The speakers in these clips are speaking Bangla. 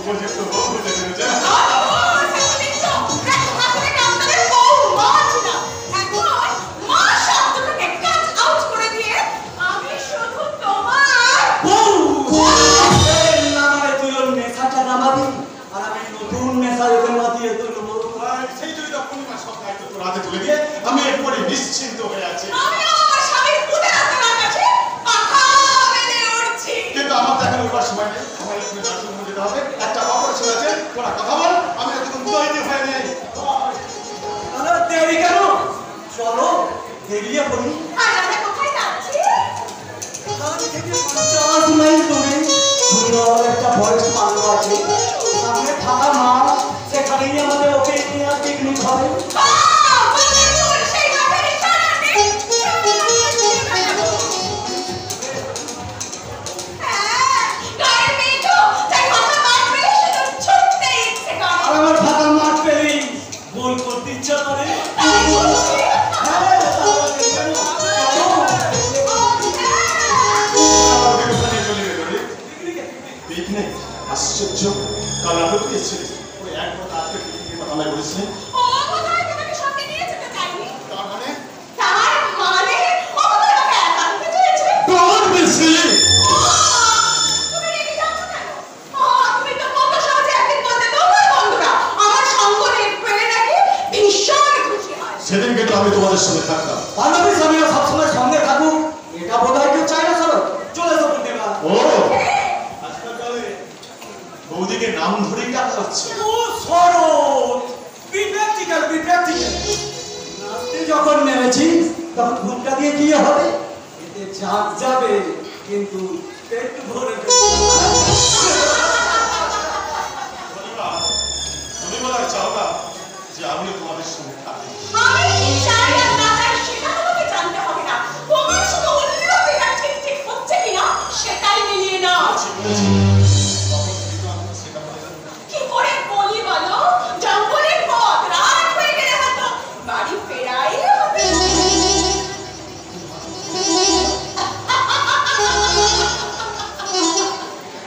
উপযুক্ত বউ হতে পেরেছে। আমি এরপরে নিশ্চিন্ত হয়ে আছি। কিন্তু আমার তো এখন ওইবার সময় নেই, আমার এখানে দর্শন যেতে হবে, একটা অপারেশন আছে, তোরা কথা বল, আমি এতক্ষণ তৈরি হয়ে নেই। দেরি কেন? চলো বেরিয়ে পড়ি। একটা ফরেস্ট পার্ক আছে, সামনে ফাঁকা মাঠ, সেখানেই আমাদের পিকনিক হবে। আমার ফাঁকা মাঠ পেলেই গোল করতে ইচ্ছা করে। আশ্চর্য, কাল রাতে পেয়েছিলি ওই এক কথা আজকে পিকনিকের কথা আমরা বলেছিলেন। সেদিন কিন্তু আমি তোমাদের সঙ্গে থাকতাম। বান্ধবী স্বামীরা সবসময় সঙ্গে থাকুক, এটা বোধ হয় কেউ চায় না। চলো চলে যাবো। ও আজকালকালে বৌদিকে নাম ধরেই ডাকা হচ্ছে। ও শরৎ, বিপ্রাক্টিক্যাল। নাচতে যখন নেমেছি তখন ঘুমটা দিয়ে কি হবে? এতে ঝাঁক যাবে কিন্তু পেট ভরে। তুমি বলা চাও না যে আমিও তোমাদের সঙ্গে থাকি? সেটাই মিলিয়ে নাও। কি করে বলি বলো? জঙ্গলের পথ, রাত হয়ে গেলে হয়তো বাড়ি ফেরাই হবে।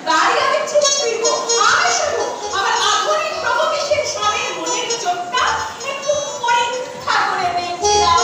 বাড়ি আমি ঠিক ফিরবো। আমি শুধু আমার আধুনিক প্রভুকেশের স্বামীর মনের চোখটা একটু পরীক্ষা করে দেখছিলাম।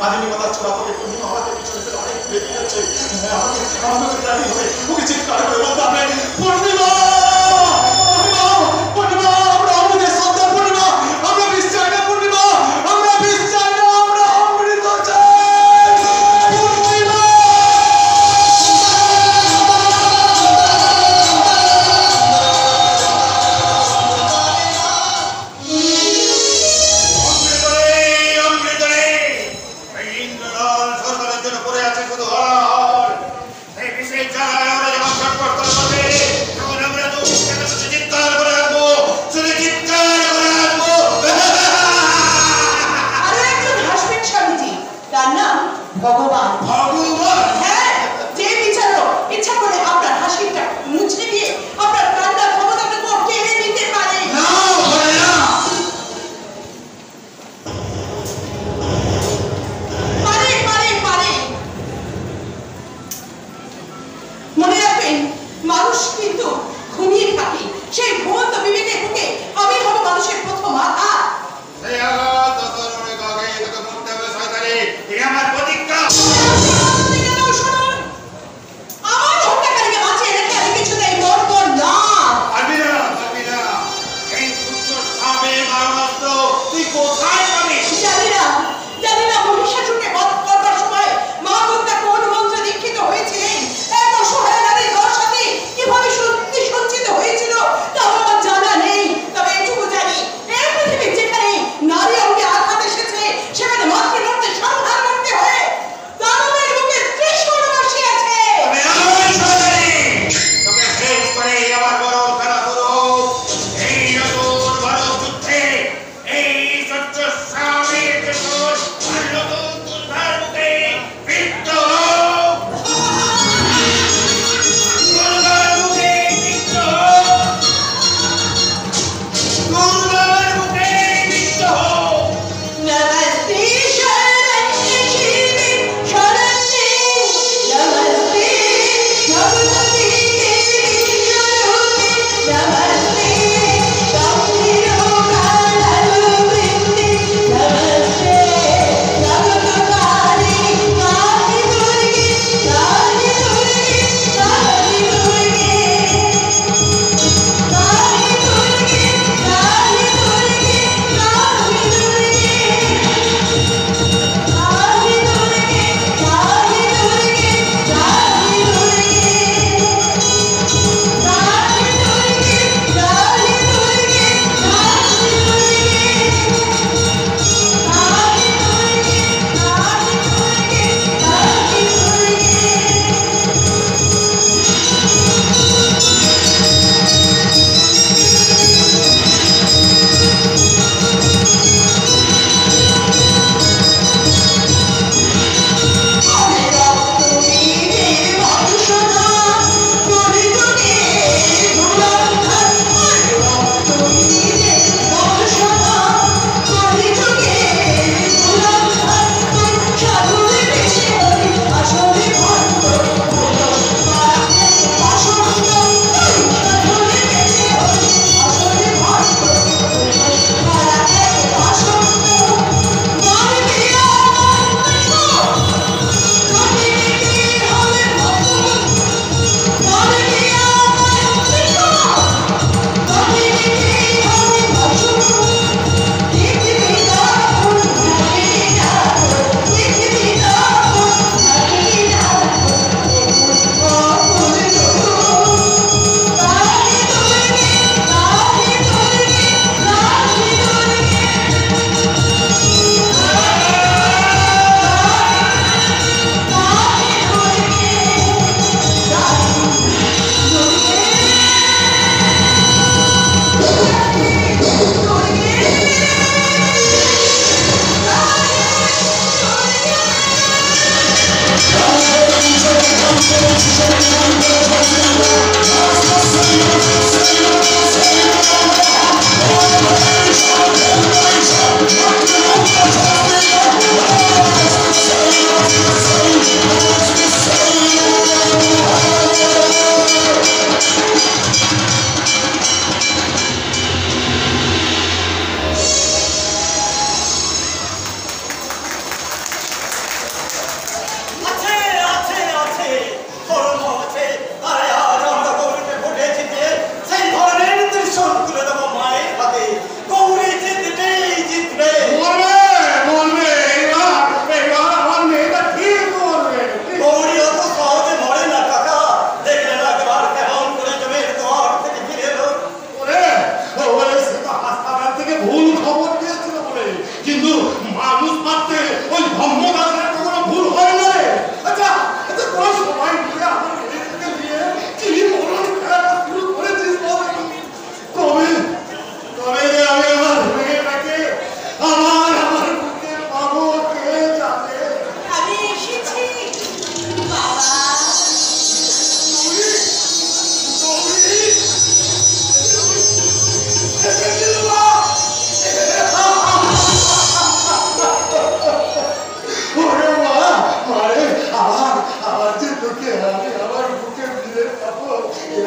আধুনিকতার ছোড়া পরে পূর্ণিমা আমাদের পিছনে ফেলে অনেক বেরিয়ে যাচ্ছে। আমাদের প্রাণী হবে, ওকে চিৎকার করে বলতে হবে, পূর্ণিমা পূর্ণিমা, আমরা অমৃতের সন্তান পূর্ণিমা, আমরা বিষ চাই না পূর্ণিমা, আমরা বিষ চাই না, আমরা অমৃত চাই পূর্ণিমা। ভগবান হ্যাঁ, যে বিচারক ইচ্ছা করে আপনার হাসিটা মুছে দিয়ে আপনার কান্নার ক্ষমতাটুকু কেড়ে নিতে পারে। মনে রাখবেন, মানুষ কিন্তু ঘুমিয়ে থাকে। সেই ঘুমন্ত বিবেকের বুকে আমি হব মানুষের প্রথম আঘাত। আমার প্রতিজ্ঞা। আমার হত্যাকারীকে বাঁচিয়ে রেখে আমি কিছুতেই মরব না। এই সূত্র সাবে মারমাত্র তুই কোথায় পাবি? জানি না মহিষাসুরকে বধ করবার সময় মা দুর্গা কোন মন্ত্রে দীক্ষিত হয়েছিলেন। এত সহায় নারীর দর সাথে কিভাবে সত্যি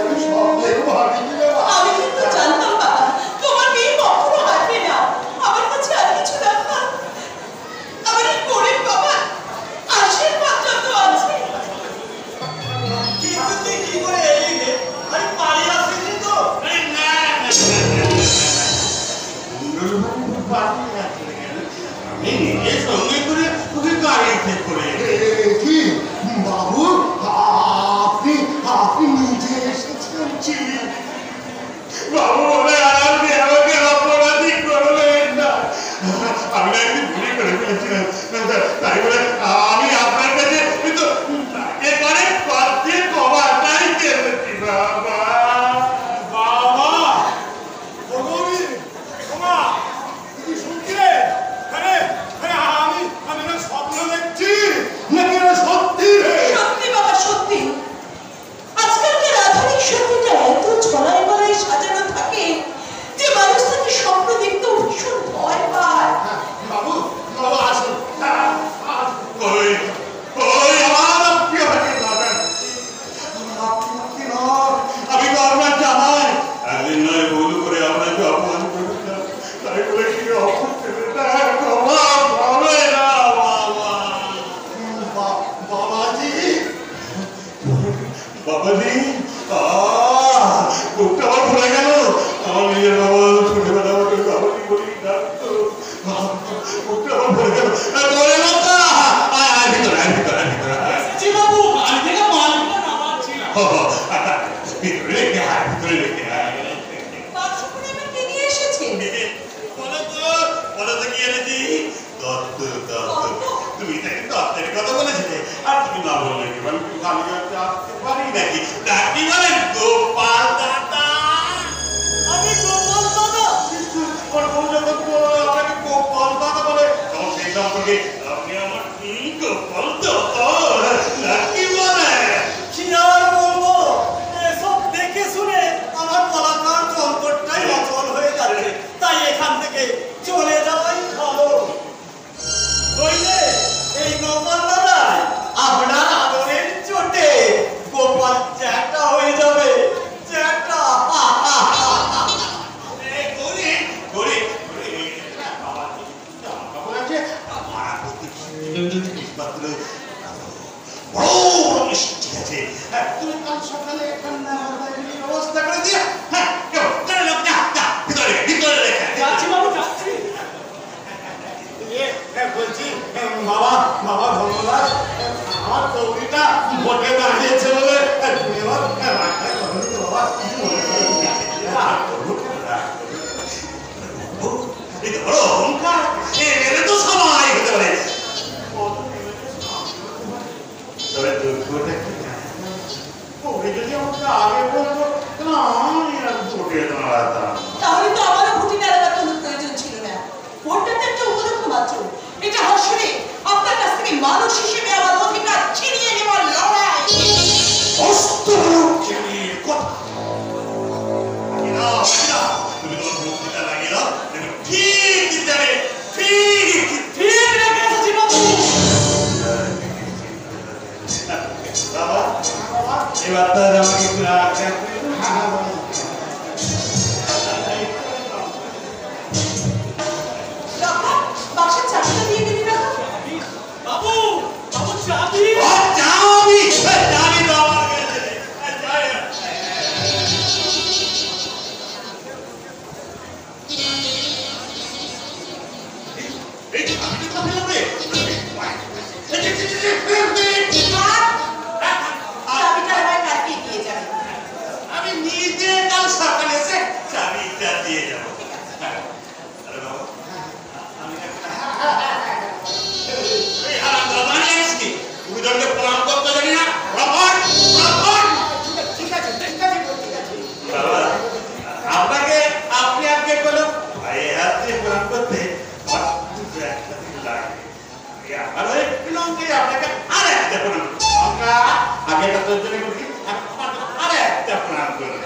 আমি স্বপ্নেও ভাবিনি রে মা। আমি কিন্তু জানতাম বাবা তোমার মেয়ে কখনো হারবে না। আমার কাছে আর কিছু দরকার আমার এই গরিব বাবা আশীর্বাদটা তো আছে। কিন্তু তুই কি করে এলি রে? আরে পালিয়ে আসিনি তো? আমি নিজে সঙ্গে করে তোকে গাড়িতে করে কি বাবু আপনি আপনি নিজে এসেছেন জি বাবু বলে আপনি আমাকে অপরাধী করবেন না। আমি না একটু ভুল করে ফেলেছিলাম তাই বলে আমি আপনার কাছে কিন্তু এবারে পাত্রে ক্ষমাটাই চেয়েছি বাবা। বাবা ভগবী ক্ষমা তুই শুনছি রে? আরে আরে আমি না স্বপ্ন দেখছি নাকি না সত্যি রে? সত্যি বাবা সত্যি। আজকালকার আধুনিক সত্যিটা এত ছড়াই গলায় সাজানো থাকে যে মানুষ তাকে স্বপ্ন দেখতেও ভীষণ ভয় পায়। বাবু বাবু আসুন কই কই আমার প্রিয় ভাই বাবা আপনি নয় আমি তো আপনার জামাই একদিন নয় ভুল করে আপনাকে অপমান করেছিলাম তাই বলে কি অপমান হবে না বাবা বাবাজি বাবাজি বুকটা আমার ভরে গেল আমার নিজের বাবা ছোটবেলা আমাকে বাবাজি বলি ডাকতো বুকটা আমার ভরে গেল বলে না ভিতরে জি বাবু কাল থেকে মালিকটা নামাচ্ছিলাম। ভিতরে রেখে আয় ভিতরে রেখে আয় বাক্স করে এবার কে নিয়ে এসেছেন? বলে তো কি এনেছি দত্ত তুমি তাকে দত্তের কথা বলেছিলে আর তুমি না বললে কি মানে খালি আসতে পারি নাকি ডাকি বলেন গোপাল দাদা। আমি গোপাল দাদা। ওর বউ যখন আপনাকে গোপাল দাদা বলে তখন সেই সম্পর্কে আপনি আমার গোপাল দাদা কি বলে কি আর বলবো? এসব দেখে শুনে আমার কলাকার যন্ত্রটাই অচল হয়ে যাচ্ছে। তাই এখান থেকে চলে যাওয়াই ভালো। বুঝলে এই গোপাল দাদা আপনার আদরের চোটে গোপাল চ্যাটা হয়ে যাবে। চ্যাটা ঠিক আছে তুমি কাল সকালে ব্যবস্থা করে দিয়া ভিতরে ভিতরে রেখে যাচ্ছি বাবু যাচ্ছি। বলছি বাবা বাবা ভগবান আমার তৌরিটা ভোটে দাঁড়িয়েছে বলে তুমি এবার রাখা করো তো বাবা এই তো বড় অহংকার এর তো সবাই হতে পারে তবে দুর্গটা কি ওই যদি আমাকে আগে বলতো না আমি আর ভোটে দাঁড়াতাম তাহলে তো আমারও ভুটি নাড়াবার কোনো প্রয়োজন ছিল না। ভোটটা তো একটা উপলক্ষ মাত্র। এটা আসলে আপনার কাছ থেকে মানুষ হিসেবে আমার অধিকার ছিনিয়ে নেওয়ার লড়াই। অস্তরক্ষের কথা তুমি তোমার মুক্তিটা লাগিয়ে দাও ঠিক যাবে ঠিক ঠিক রেখে এসেছি বাবু। বাবা এবার তার আমাকে একটু রাখা রাখা বাক্সের চাবিটা দিয়ে দিবি না? বাবু বাবু চাবি। যাবি যাবি তো আমার কাছে যাই না এই আমি তো ফেলবে চাবিটা হয় কালকে দিয়ে যাবে। আমি নিজে কাল সকালে এসে চাবিটা দিয়ে যাব আরে বাবা আমি এই হারামজাদা নিয়ে এসেছি তুমি তোকে প্রণাম করতে জানি না প্রণাম ঠিক আছে ঠিক আছে ঠিক আছে। বাবা আপনাকে আপনি আজকে বলো ভাই হাত দিয়ে প্রণাম করতে একটা দিন লাগে আমার ওই লঙ্কে আপনাকে আর একটা প্রণাম লঙ্কা আগে একটা তোর জন্য করছি আর একটা প্রণাম করে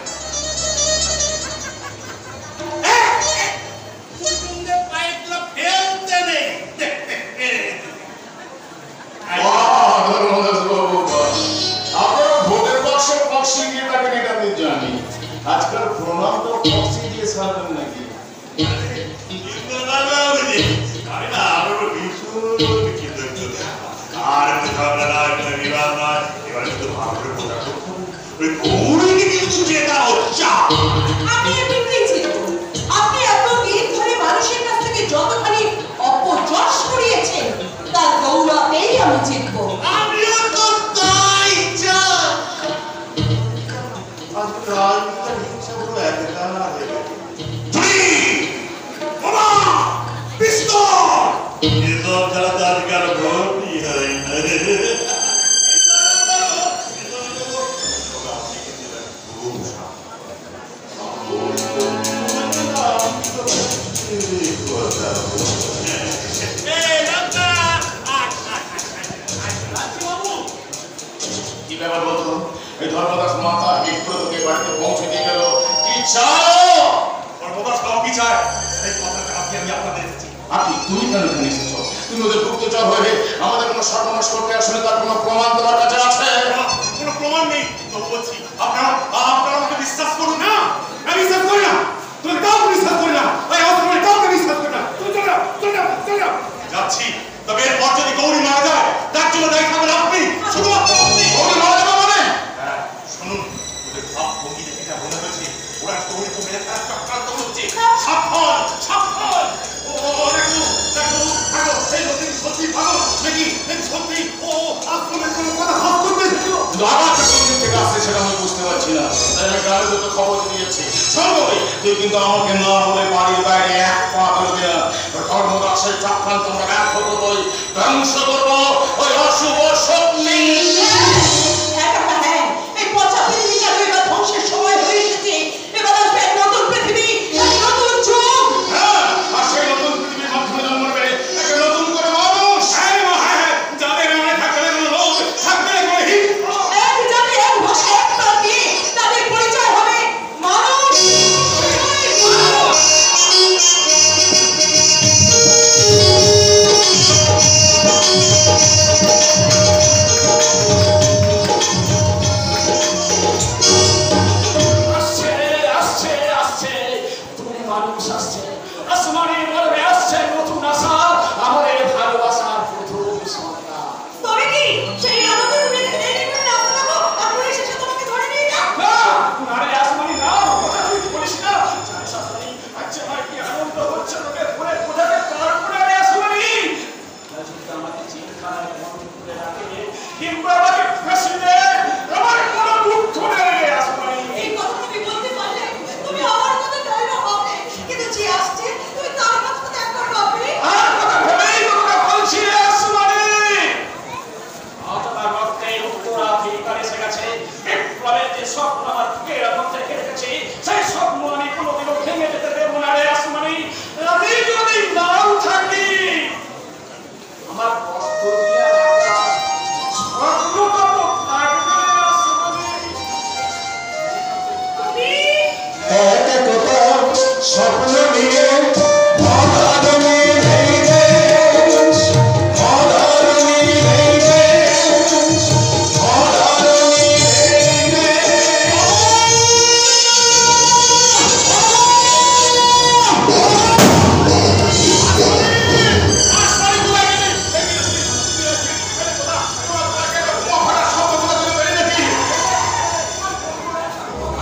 জানি আজকাল প্রণাম তো পক্সি দিয়ে সারবেন নাকি আপনি এমনিতেই ছিল। আপনি এতদিন ধরে মানুষের কাছ থেকে যতখানি অপযশ করিয়েছেন তার গৌরবেই আমি জিতব। আমিও তো তাই চাই। আজকাল তার ইচ্ছা হলো একলা হয়ে গেছে। এসব ছাড়া তো আজকাল ভর্তি হয় না রে। কি ব্যাপার বলতো এই ধর্মদাস মাতা একটু তোকে বাড়িতে পৌঁছে দিয়ে গেল কি চাও ধর্মদাস বাবু কি চায় এই কথাটা আমি আপনাদের এসেছি। আপনি তুমি কেন এখানে এসেছো তুমি ওদের গুপ্তচর হয়ে আমাদের কোনো সর্বনাশ করতে আসলে তার কোনো প্রমাণ তোমার কাছে আছে কোনো প্রমাণ নেই তো বলছি আপনারা আমাকে বিশ্বাস করুন না। আমি বিশ্বাস করি না, তুমি কাউকে বিশ্বাস করি না, ওই আসলে কাউকে বিশ্বাস করি না। তুমি চলে যাও। যাচ্ছি, তবে এরপর যদি গৌরী মারা যায় তার জন্য দায়ী থাকবেন আপনি, শুধুমাত্র আপনি। গৌরী মারা যাবে মানে হ্যাঁ, শুনুন ওদের ভাব ভঙ্গি দেখে যা মনে হয়েছে ওরা গৌরীকে মেরে ফেলার চক্রান্ত করছে। সাবধান। ও দেখো এই নদী সত্যি ভালো নাকি সত্যি ও আসলে কোনো কথা হাত করবে আমার কোন থেকে আসছে সেটা আমি বুঝতে পারছি না তাই আমি গ্রামে দুটো খবর দিয়েছি সর্বই তুই কিন্তু আমাকে না বলে বাড়ির বাইরে এক পা করবি না ধর্মদাসের চক্রান্ত আমরা ব্যর্থ করবোই ধ্বংস করবো ওই অশুভ শক্তি এই পচা পৃথিবীটা এবার ধ্বংসের সময় হয়ে এসেছে। এবার আসবে এক নতুন পৃথিবী, এক নতুন যুগ। হ্যাঁ আর সেই নতুন পৃথিবীর মাধ্যমে জন্ম নেবে একটা নতুন করে মানুষ হ্যাঁ যাদের মনে থাকবে কোনো লোক থাকবে কোনো হিট এক জাতি, এক ভাষা, এক প্রান্তে তাদের পরিচয় হবে মানুষ। আসছে তুমি মানুষ আসছে আসমানের গর্বে আসছে নতুন আশা আমাদের ভালোবাসার প্রথম সন্তান তবে কি সেই আনন্দ তুমি এখানে নেবে না আপনাকে আপনি এসে তোমাকে ধরে নিয়ে যাও। না আরে আসমানি না কথা তুই বলিস না জানিস আসমানি আচ্ছা আমার কি আনন্দ হচ্ছে তোকে পুরে কোথাকে পার করে আরে আসমানি যদি আমাকে চিন্তায় মন করে রাখে কিংবা আমাকে ফাঁসি দে আমার কোনো দুঃখ নেই আসমানি এই কথা তুমি বলতে পারলে তুমি আমার কথা ধৈর্য হবে, কিন্তু যে আসছে তুমি তার কথা ত্যাগ করবে আপনি। আর কথা ভেবেই তোকে বলছি রে আসমানি অতটা রক্তে উত্তরাধিকার এসে গেছে বিপ্লবের যে স্বপ্ন আমার বুকের মধ্যে রেখেছি সেই স্বপ্ন আমি কোনোদিনও ভেঙে যেতে দেবো না রে আসমানি আমি যদি নাও থাকি আমার কষ্ট দিয়ে রাখা স্বপ্নটা তো থাকবে আসমানি আপনি স্বপ্ন নিয়ে মদারণী নেই দেশ মদারণী নেই দেশ মদারণী নেই দেশ আসমানি কোথায় গেলি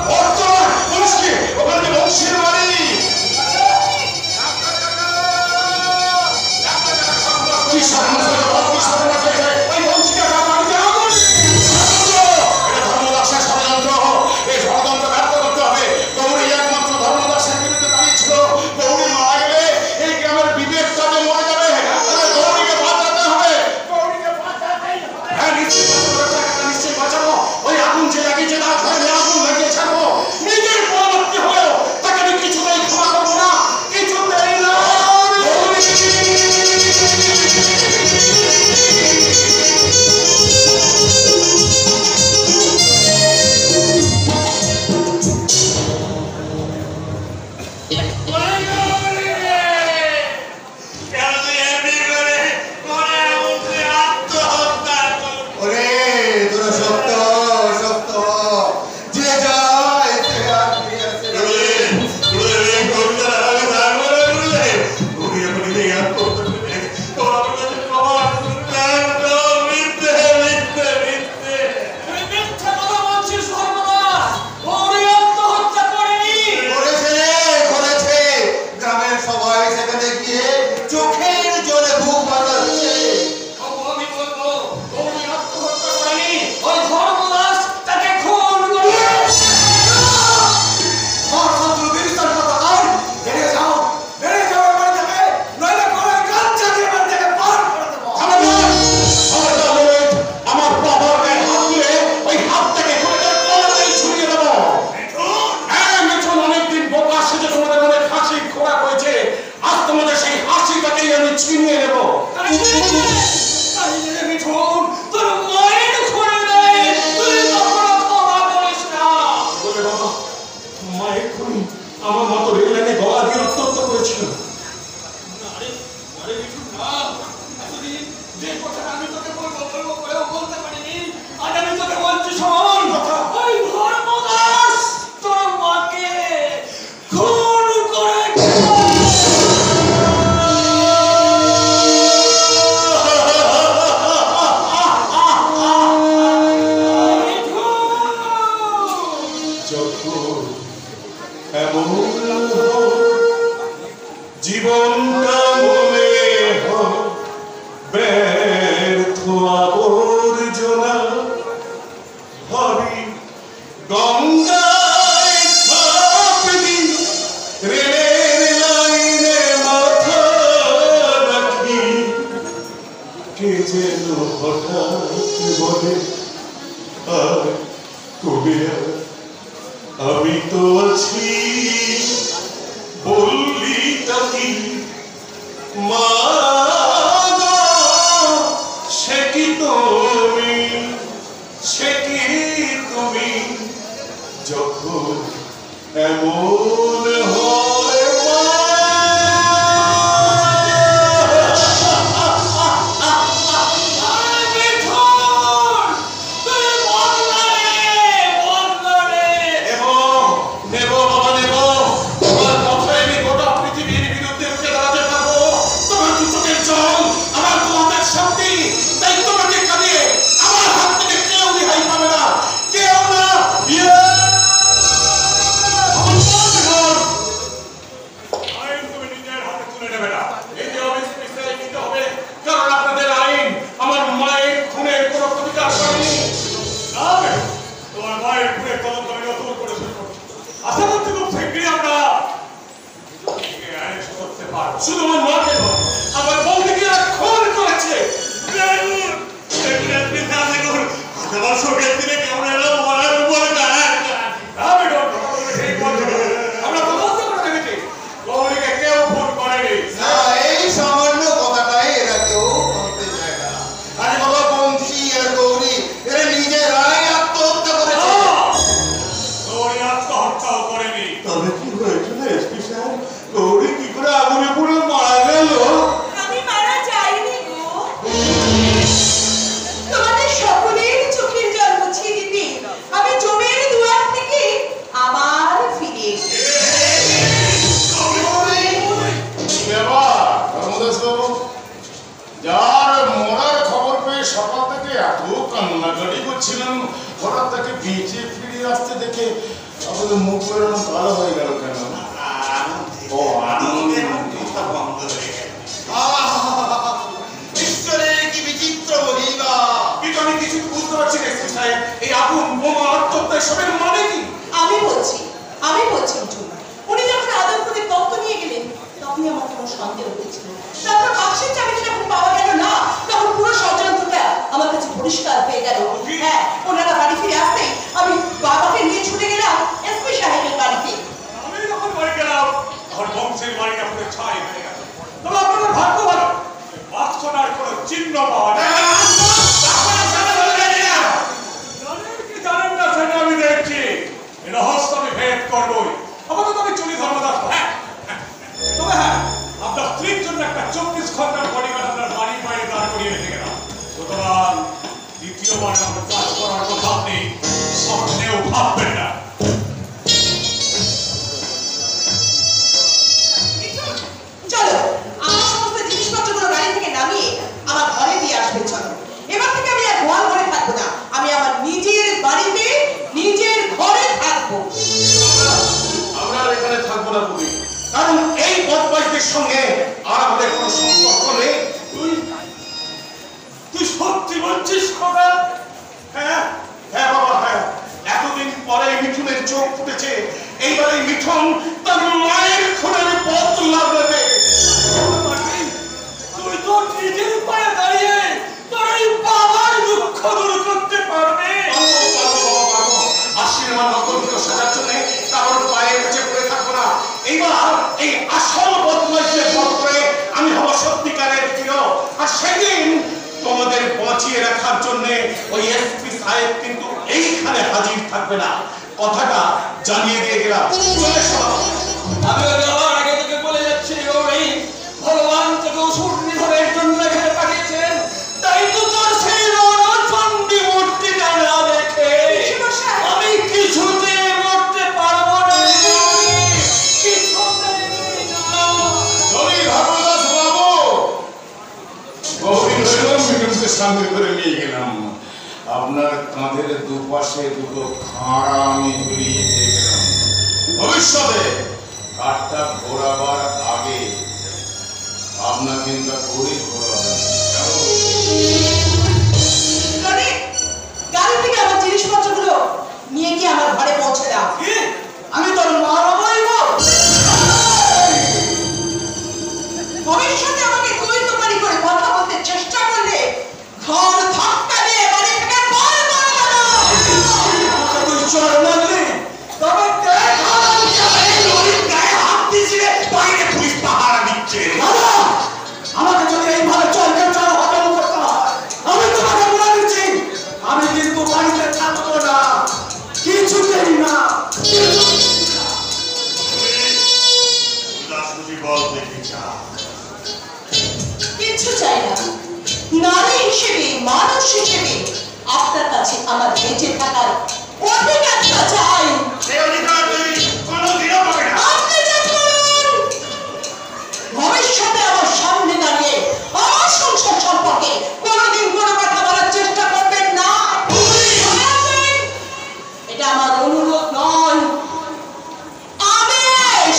বর্তমান পুলিশকে ওখানে বংশীর বাড়ি করেছিল। আরে আরে মিঠুন না, এতদিন যে কথাটা আমি তোকে বলবো করেও বলতে পারিনি, আজ আমি তোকে বলছি শোন। ওই ধর্মদাস তোর মাকে খুন করে যখন এমন জীবনটা মনে হয় ব্যর্থ আবর্জনা, ভাবি গঙ্গায় ছাপ দিই, রেলের লাইনে মাথা রাখি, কে যেন হঠাৎ বলে আর কবে আমি তো আছি, বললি তাকি মা গো, সে কি তুমি, সে কি তুমি, যখন এমন হয় শুধু আমার মাকে নয়, আমার বউকে খুন করেছে। আমার শোকের দিনে কেমন এলো মরার উপরে আমরা তো বন্ধ করে দেখেছি গৌরীকে কেউ খুন করেনি। এই সামান্য কথাটাই এরা কেউ বলতে চায় না। আরে বাবা, বংশী আর গৌরী এরা নিজেরাই আত্মহত্যা করেছে। গৌরী আত্মহত্যাও করেনি। তবে কি হয়েছিল এসপি সাহেব? গৌরী কি করে আগুনে পুড়ে মারা গেল? আমি মারা যাইনি গো। তোমাদের সকলের চোখের জল মুছিয়ে দিতে আমি জমের দুয়ার থেকে আবার ফিরে যার মরার খবর পেয়ে সকাল থেকে এত কান্নাকাটি করছিলাম, হঠাৎ তাকে বেঁচে ফিরে আসতে দেখে আমাদের মুখ বেরোনো ভালো হয়ে গেল কেন? ও আনন্দের কথা বন্ধ হয়ে গেল। ঈশ্বরের কি বিচিত্র মহিমা! কিন্তু আমি কিছু বুঝতে পারছি না এসপি সাহেব, এই আগুন বোমা আত্মহত্যা এসবের মানে কি? আমি বলছি মিঠুন, উনি যখন আদর করে তত্ত্ব নিয়ে গেলেন তখনই আমার কোনো সন্দেহ হয়েছিল। তারপর বাক্সের চাবিটা যখন পাওয়া গেল না, তখন পুরো ষড়যন্ত্রটা আমার কাছে পরিষ্কার হয়ে গেল। হ্যাঁ, ওনারা বাড়ি ফিরে আসতেই আমি বাবাকে নিয়ে ছুটে গেলাম এসপি সাহেবের বাড়িতে। আমি যখন বাড়ি গেলাম আমার বংশের বাড়িটা পুরো ছাই হয়ে গেছে। তবে আপনাদের ভাগ্য ভালো, বাচ্চাটার কোনো চিহ্ন পাওয়া যায় না। জানেন না সেটা আমি দেখছি, এই রহস্য আমি ভেদ করবই। আপাতত আমি চলি ধর্মদাস। হ্যাঁ, তবে হ্যাঁ, আপনার স্ত্রীর জন্য একটা 24 ঘন্টার বডিগার্ড আপনার বাড়ির বাইরে দাঁড় করিয়ে রেখে গেলাম। সুতরাং দ্বিতীয়বার আমাকে কাজ করার কথা আপনি স্বপ্নেও ভাববেন না। চলো, আমার সমস্ত জিনিসপত্রগুলো গাড়ি থেকে নামিয়ে আমার ঘরে দিয়ে আসবে। চলো, এবার থেকে আমি আর গোয়াল ঘরে থাকবো না, আমি আমার নিজের বাড়িতে নিজের ঘরে থাকবো। আমরা এখানে থাকবো না তুমি, কারণ এই বদমাইশদের সঙ্গে আর আমাদের কোনো সম্পর্ক নেই। তুই সত্যি বলছিস খোকা? হ্যাঁ হ্যাঁ বাবা, হ্যাঁ, এতদিন পরে মিঠুনের চোখ ফুটেছে। এইবারে মিঠুন তার মায়ের খুনের বদলা নেবে। তুই তো নিজের পায়ে দাঁড়িয়ে তোর এই বাবার দুঃখ দূর করতে পারবে। আশীর্বাদ নকল সাজার জন্য কারোর পায়ের কাছে পড়ে থাকবো না। এইবার এই আসল বদমাইশদের বধ করে আমি হব সত্যিকারের হিরো। আর সেদিন তোমাদের বাঁচিয়ে রাখার জন্য ওই এসপি সাহেব কিন্তু এইখানে হাজির থাকবে না, কথাটা জানিয়ে দিয়ে গেলাম। চলে এসো। আমি যাওয়ার আগে তোকে বলে যাচ্ছি, কাঁধের দুপাশে দুটো খাড়া আমি ঝুলিয়ে দিয়ে গেলাম। ভবিষ্যতে কাঠটা ঘোরাবার আগে আপনার চিন্তা করে ঘোরাবেন। গাড়ি থেকে আমার জিনিসপত্রগুলো নিয়ে গিয়ে আমার ঘরে পৌঁছে দাও। আমি তোর মা বলবো ভবিষ্যতে আমাকে তুই তোমারি করে কথা বলতে চেষ্টা করলে ঘর ধাক্কা দিয়ে বাড়ি থেকে বার করে দেবো। তুই চোর মারলি তবে গায়ে হাত দিয়েছিলে, বাইরে পুলিশ পাহারা দিচ্ছে। আমাকে যদি এইভাবে চলকে চল হজম করতে হয়, আমি তোমাকে বলে দিচ্ছি আমি কিন্তু বাড়িতে থাকবো না, কিছুতেই না। বল দেখি চা। কিচ্ছু চাই না। নারী হিসেবে, মানুষ হিসেবে আপনার কাছে আমার বেঁচে থাকার অধিকারটা চাই। সেই অধিকার তুই কোনোদিনও পাবে না। আপনি দেখুন, ভবিষ্যতে আমার সামনে দাঁড়িয়ে আমার সংসার সম্পর্কে কোনোদিন কোনো কথা বলার চেষ্টা করবেন না। এটা আমার অনুরোধ নয়, আদেশ।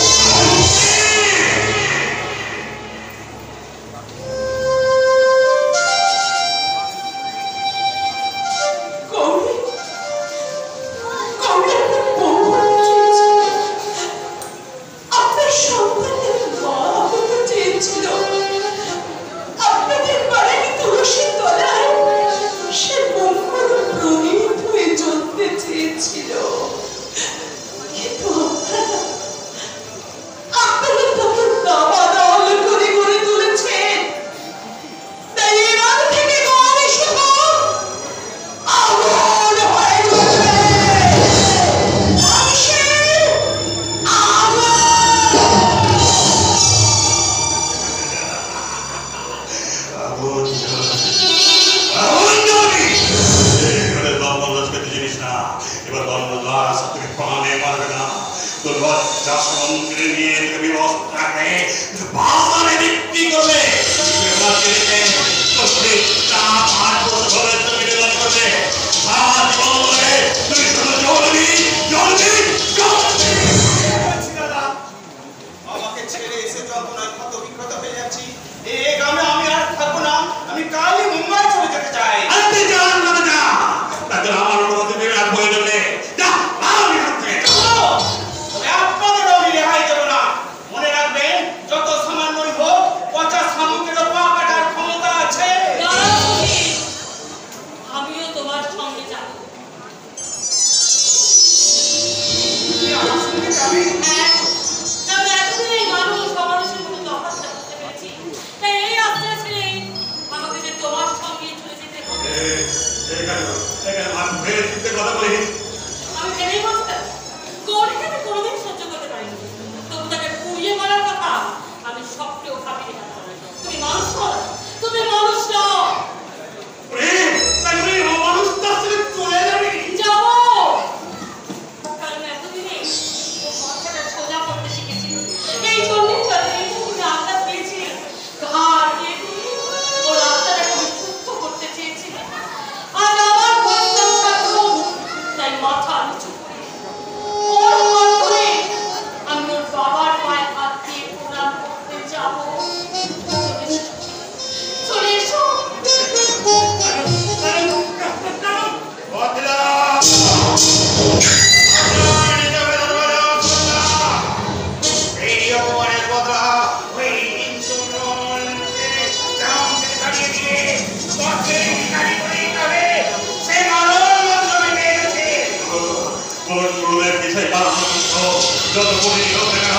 যত বড়ই হোক না কেন,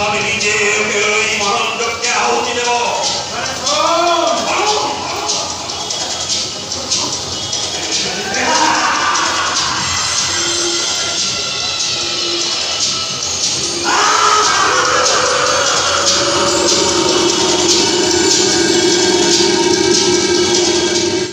আমি নিজে ওকে